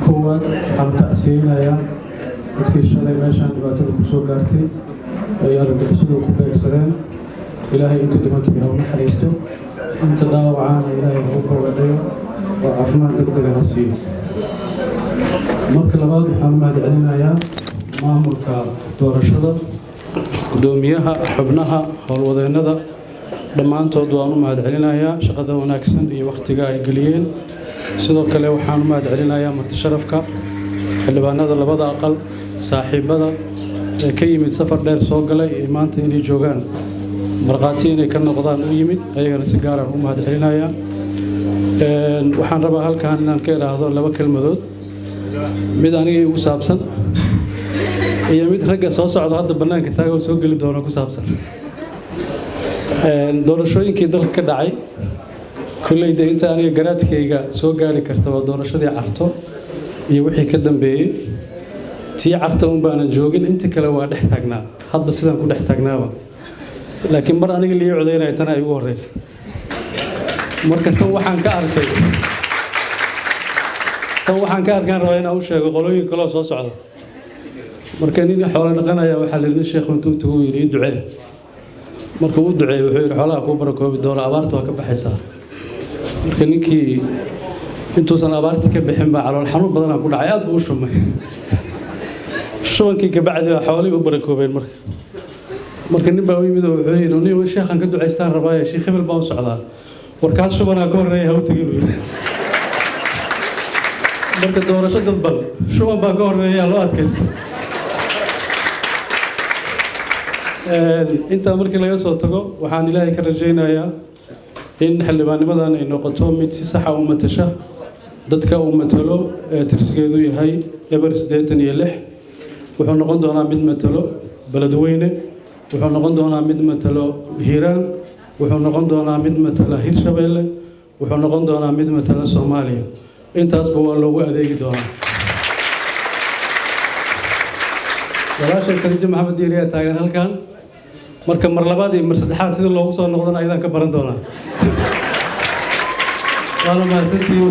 كوات عم تأسينا يا وتكشف لي ماشي عند بعض الكسور قارتي يا رب تسلو كوباية سلام إلهي أنت اللي ما تبيها ونحريستو أنت داو عانا إلهي غوفة وديو وعفمان تقدر غسيه مرك لبعض محمد علينا يا مامورك دورشدا قدوميها حبنها هالوضيندا dhammaantood waan u mahad celinayaa shaqada wanaagsan iyo waqtiga ay galiyeen sidoo kale waxaan u mahad celinayaa marti sharafka xildhibaanada labada aqal saaxiibada ee ka yimid safar dheer soo galay ee maanta inay joogaan marqaati inay ka noqdaan u yimid ayagana si gaar ah u mahad celinayaa waxaan rabaa halkaan inaan ka iraahdo laba kelmadood mid aniga igu saabsan iyo mid ragga soo socda hadda banaanka taaga oo soo gali doona ku saabsan doorashooyinkii dalka ka dhacay kullayda inta aniga garaadkayga soo gaari karta waa doorashadii carto iyo wixii ka dambeeyay tii carto un baanan joogin inta kale waa dhex taagnaa hadba sidaan ku dhex taagnaaba laakiin mar aniga lii codaynaya tan ay ugu horreysay marka tan waxaan ka arkaan rabaa inaan u sheego qolooyin kaloo soo socda marka nin xoolo dhaqanaya waxaa la yidhi sheekhu intuu tagu yidhi ii ducee marka uu duceeyay wuxuu yiri xoolaha ku barakoobi doona abaartu waa ka baxaysaa marka ninkii intuusan abaarti ka bixin baa calool xanuun badan ku dhacay aad buu u shumay shubankii ka bacdi waa xoolihii u barakoobeen marka nin baa u yimid wuxuu yiri nin sheekhan ka duceystaan rabaa sheekh hebel baa u socdaa warkaas shubana ka horeeyay ha u tagin marka doorasho dad bal shuban baa ka horeeya loo adkaysto inta markii laga soo tago waxaan ilaahay ka rajaynayaa in xildhibaannimadan ay noqoto mid si sax ah u matasha dadka uu matalo ee tirsigeedu yahay eber 86 wuxuu noqon doonaa mid matalo beledweyne wuxuu noqon doonaa mid matalo hiiraan wuxuu noqon doonaa mid matala hirshabeelle wuxuu noqon doonaa mid matala Soomaaliya intaasba waa loogu adeegi doonaa walaashay Khadija Maxamed Diiriya taagan halkan marka mar labaad iyo mar saddexaad sida loogu soo noqdana aydan ka baran doonaa wala ma santii